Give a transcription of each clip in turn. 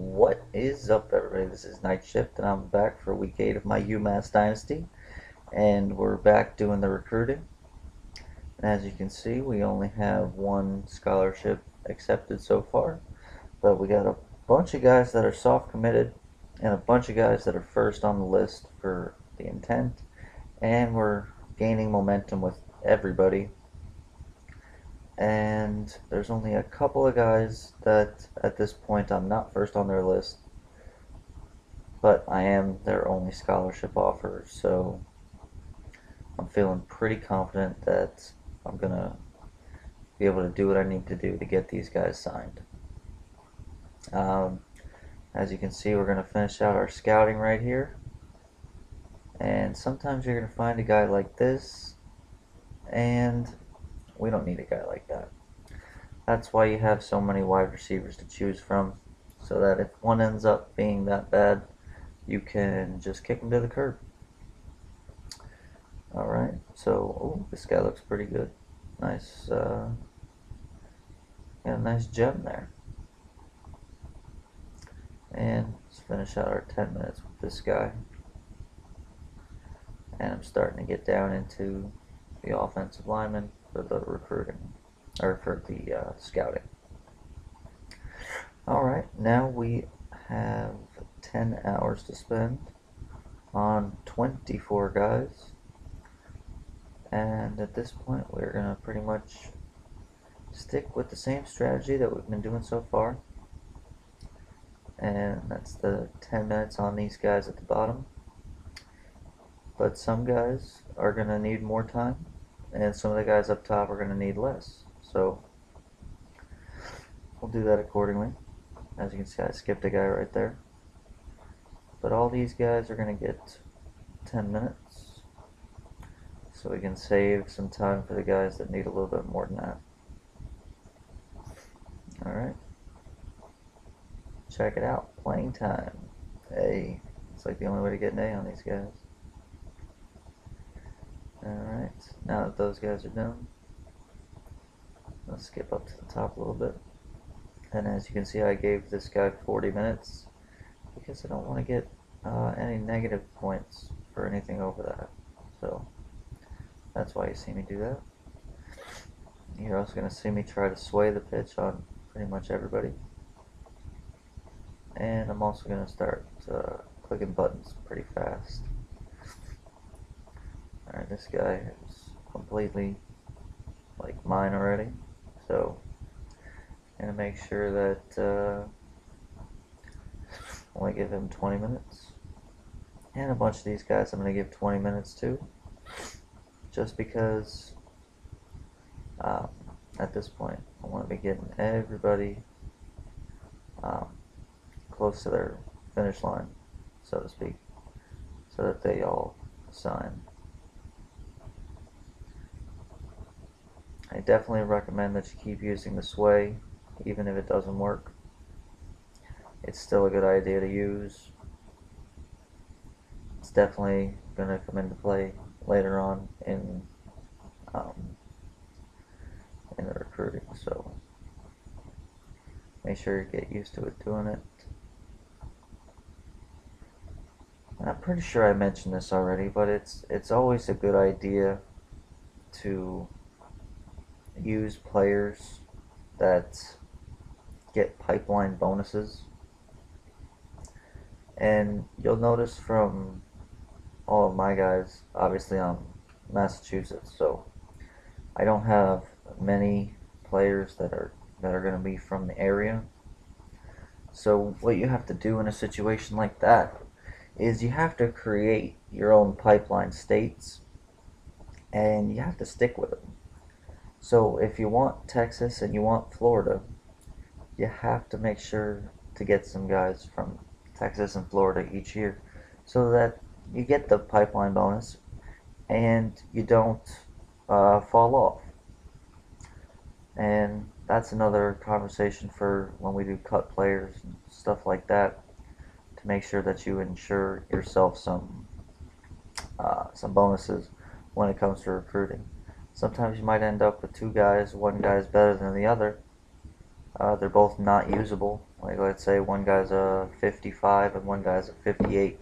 What is up, everybody? This is Night Shift, and I'm back for week 8 of my UMASS Dynasty, and we're back doing the recruiting. And as you can see, we only have one scholarship accepted so far, but we got a bunch of guys that are soft committed, and a bunch of guys that are first on the list for the intent, and we're gaining momentum with everybody. And there's only a couple of guys that at this point I'm not first on their list, but I am their only scholarship offer, so I'm feeling pretty confident that I'm gonna be able to do what I need to do to get these guys signed. As you can see, we're gonna finish out our scouting right here, and sometimes you're gonna find a guy like this, and we don't need a guy like that. That's why you have so many wide receivers to choose from, so that if one ends up being that bad, you can just kick him to the curb. Alright, so this guy looks pretty good. Nice, got a nice gem there. And let's finish out our 10 minutes with this guy. And I'm starting to get down into the offensive lineman for the recruiting, or for the scouting. Alright, now we have 10 hours to spend on 24 guys. And at this point, we're going to pretty much stick with the same strategy that we've been doing so far. And that's the 10 minutes on these guys at the bottom. But some guys are going to need more time, and some of the guys up top are going to need less. So we'll do that accordingly. As you can see, I skipped a guy right there. But all these guys are going to get 10 minutes, so we can save some time for the guys that need a little bit more than that. Alright. Check it out. Playing time. A. It's like the only way to get an A on these guys. Alright. Now that those guys are done, let's skip up to the top a little bit. And as you can see, I gave this guy 40 minutes because I don't want to get any negative points for anything over that. So that's why you see me do that. You're also going to see me try to sway the pitch on pretty much everybody. And I'm also going to start clicking buttons pretty fast. Alright, this guy is completely like mine already. So I'm going to make sure that I only give him 20 minutes. And a bunch of these guys I'm going to give 20 minutes to, just because at this point I want to be getting everybody close to their finish line, so to speak, so that they all sign. I definitely recommend that you keep using the sway, even if it doesn't work. It's still a good idea to use. It's definitely going to come into play later on in the recruiting, so make sure you get used to it doing it. And I'm pretty sure I mentioned this already, but it's always a good idea to use players that get pipeline bonuses. And you'll notice from all of my guys, obviously I'm Massachusetts, so I don't have many players that are going to be from the area. So what you have to do in a situation like that is you have to create your own pipeline states, and you have to stick with them. So if you want Texas and you want Florida, you have to make sure to get some guys from Texas and Florida each year, so that you get the pipeline bonus and you don't fall off. And that's another conversation for when we do cut players and stuff like that, to make sure that you ensure yourself some bonuses when it comes to recruiting. Sometimes you might end up with two guys, one guy's better than the other. They're both not usable, Like, let's say one guy's a 55 and one guy's a 58.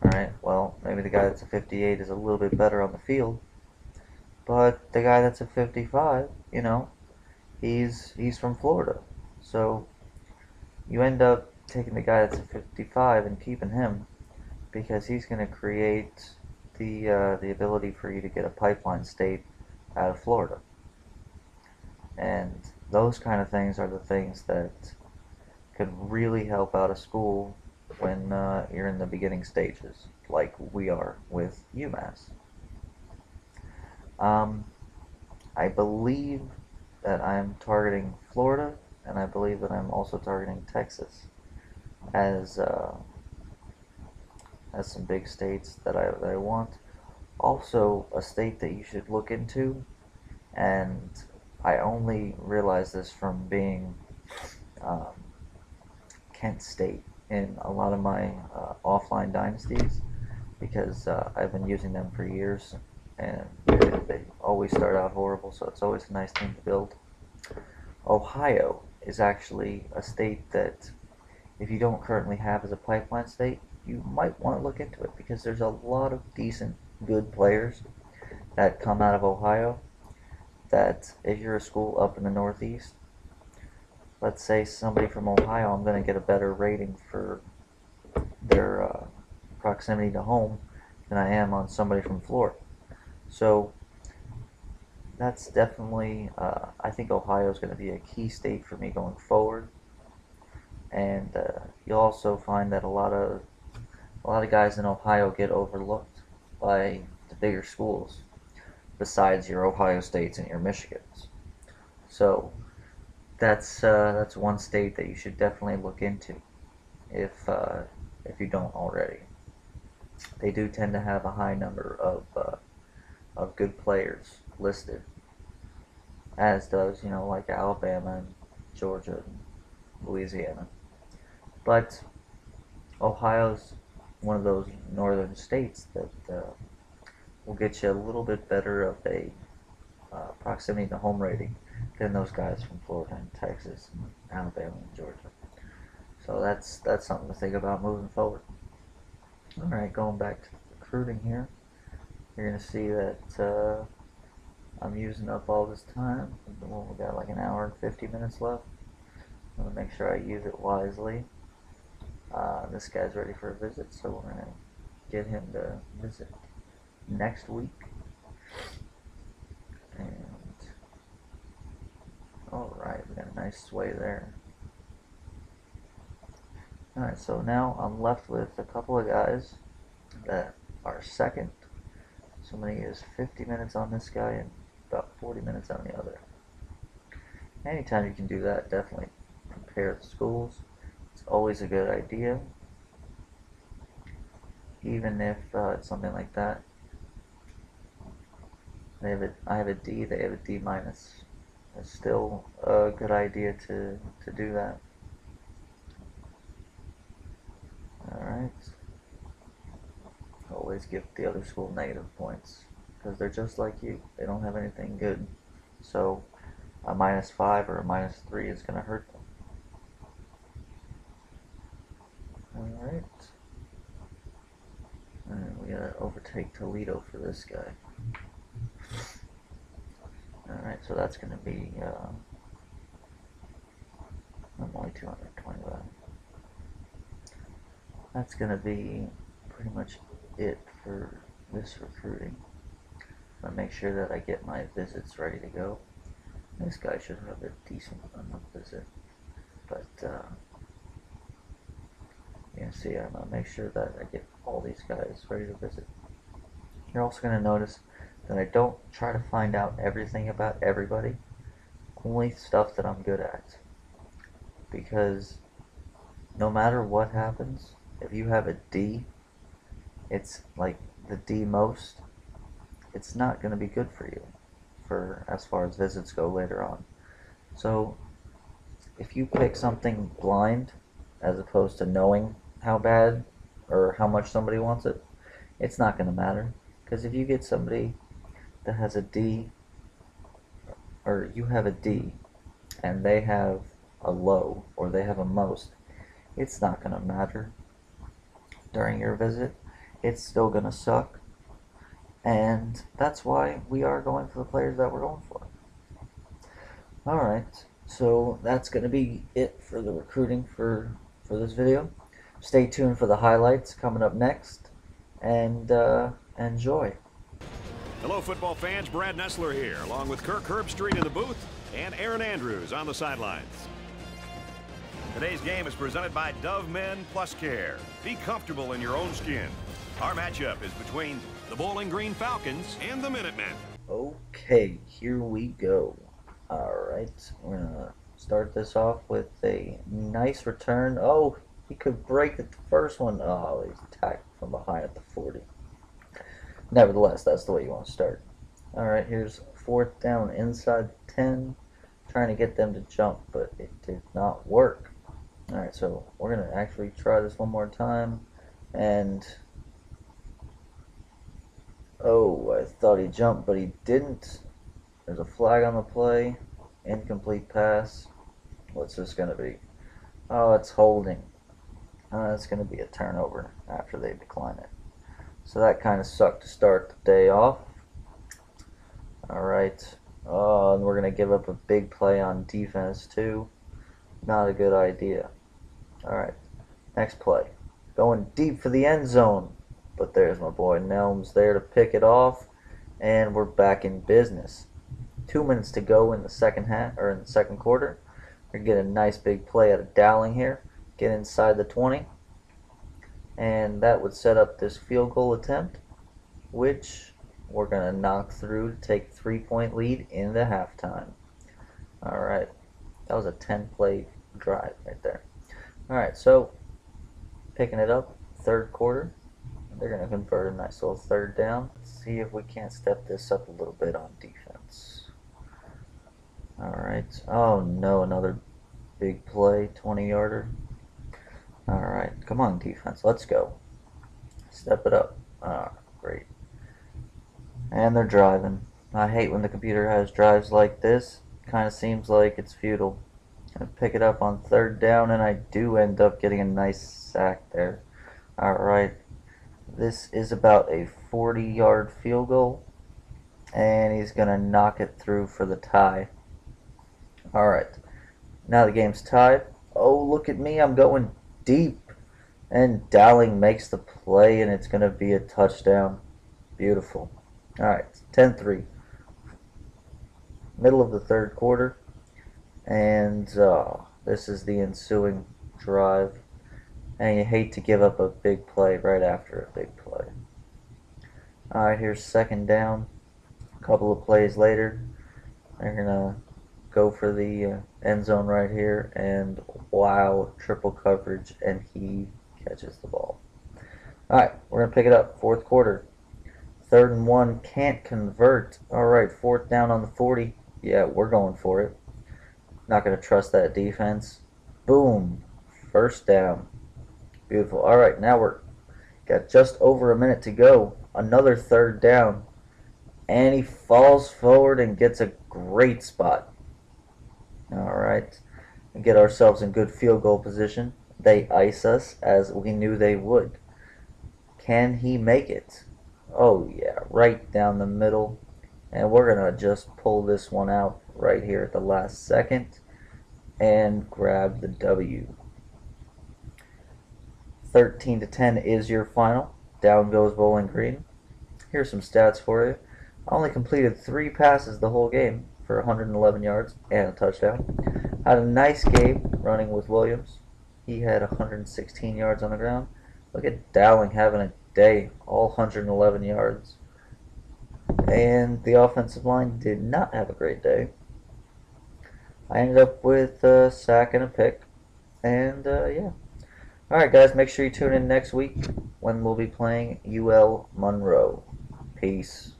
Alright, well, maybe the guy that's a 58 is a little bit better on the field, but the guy that's a 55, he's from Florida. So you end up taking the guy that's a 55 and keeping him because he's going to create the ability for you to get a pipeline state out of Florida. And those kind of things are the things that can really help out a school when you're in the beginning stages, like we are with UMASS. Um, I believe that I'm targeting Florida, and I believe that I'm also targeting Texas as some big states that I want. Also, a state that you should look into, and I only realized this from being um, Kent State in a lot of my offline dynasties because I've been using them for years and they always start out horrible, so it's always a nice team to build. Ohio is actually a state that if you don't currently have as a pipeline state, you might want to look into it because there's a lot of decent, good players that come out of Ohio that if you're a school up in the Northeast, let's say somebody from Ohio, I'm going to get a better rating for their proximity to home than I am on somebody from Florida. So that's definitely, I think Ohio is going to be a key state for me going forward. And you'll also find that a lot of guys in Ohio get overlooked by the bigger schools, besides your Ohio States and your Michigans. So that's one state that you should definitely look into if you don't already. They do tend to have a high number of good players listed, as does like Alabama and Georgia and Louisiana. But Ohio's one of those northern states that will get you a little bit better of a proximity to home rating than those guys from Florida and Texas and Alabama and Georgia. So that's something to think about moving forward. All right, going back to recruiting here, you're going to see that I'm using up all this time. Well, we got like an hour and 50 minutes left. I'm going to make sure I use it wisely. This guy's ready for a visit, so we're going to get him to visit next week. And alright, we got a nice sway there. Alright, so now I'm left with a couple of guys that are second. So I'm going to use 50 minutes on this guy and about 40 minutes on the other. Anytime you can do that, definitely compare the schools. It's always a good idea. Even if it's something like that. I have a D, they have a D minus. It's still a good idea to do that. Alright. Always give the other school negative points because they're just like you. They don't have anything good. So a -5 or a -3 is going to hurt them. Alright. And we gotta overtake Toledo for this guy. Alright, so that's gonna be, I'm only 225. That's gonna be pretty much it for this recruiting. I'm gonna make sure that I get my visits ready to go. This guy should have a decent enough visit, but, you can see I'm going to make sure that I get all these guys ready to visit. You're also going to notice that I don't try to find out everything about everybody, only stuff that I'm good at. Because no matter what happens, if you have a D, it's like the D most, it's not going to be good for you for as far as visits go later on. So if you pick something blind as opposed to knowing how bad or how much somebody wants it, it's not going to matter. Because if you get somebody that has a D, or you have a D, and they have a low or they have a most, it's not going to matter during your visit. It's still going to suck. And that's why we are going for the players that we're going for. Alright, so that's going to be it for the recruiting for this video. Stay tuned for the highlights coming up next, and enjoy. Hello, football fans. Brad Nessler here, along with Kirk Herbstreit in the booth and Aaron Andrews on the sidelines. Today's game is presented by Dove Men Plus Care. Be comfortable in your own skin. Our matchup is between the Bowling Green Falcons and the Minutemen. Okay, here we go. Alright, we're going to start this off with a nice return. Oh, he could break the first one. Oh, he's attacked from behind at the 40. Nevertheless, that's the way you want to start. Alright, here's 4th down inside 10. Trying to get them to jump, but it did not work. Alright, so we're going to actually try this one more time. And oh, I thought he jumped, but he didn't. There's a flag on the play. Incomplete pass. What's this going to be? Oh, it's holding. It's going to be a turnover after they decline it. So that kind of sucked to start the day off. Alright. Oh, and we're going to give up a big play on defense too. Not a good idea. Alright. Next play. Going deep for the end zone. But there's my boy Nelms there to pick it off. And we're back in business. 2 minutes to go in the second half, or in the second quarter. We're going to get a nice big play out of Dowling here. Get inside the 20. And that would set up this field goal attempt, which we're going to knock through to take a 3-point lead in the halftime. Alright. That was a 10-play drive right there. Alright, so picking it up, third quarter. They're going to convert a nice little third down. Let's see if we can't step this up a little bit on defense. Alright. Oh no, another big play, 20-yarder. Alright, come on defense, let's go. Step it up. Ah, great. And they're driving. I hate when the computer has drives like this. Kind of seems like it's futile. I pick it up on third down, and I do end up getting a nice sack there. Alright. This is about a 40-yard field goal, and he's going to knock it through for the tie. Alright, now the game's tied. Oh, look at me, I'm going deep, and Dowling makes the play, and it's going to be a touchdown. Beautiful. Alright, 10-3. Middle of the third quarter, and this is the ensuing drive. And you hate to give up a big play right after a big play. Alright, here's second down. A couple of plays later, they're going to go for the end zone right here. And wow, triple coverage, and he catches the ball. Alright, we're going to pick it up. Fourth quarter. 3rd and 1, can't convert. Alright, 4th down on the 40. Yeah, we're going for it. Not going to trust that defense. Boom. First down. Beautiful. Alright, now we're got just over a minute to go. Another 3rd down. And he falls forward and gets a great spot. Alright. And get ourselves in good field goal position. They ice us as we knew they would. Can he make it? Oh yeah, right down the middle. And we're going to just pull this one out right here at the last second. And grab the W. 13-10 is your final. Down goes Bowling Green. Here's some stats for you. I only completed 3 passes the whole game for 111 yards and a touchdown. Had a nice game running with Williams. He had 116 yards on the ground. Look at Dowling having a day, all 111 yards. And the offensive line did not have a great day. I ended up with a sack and a pick. And yeah. Alright guys, make sure you tune in next week when we'll be playing UL Monroe. Peace.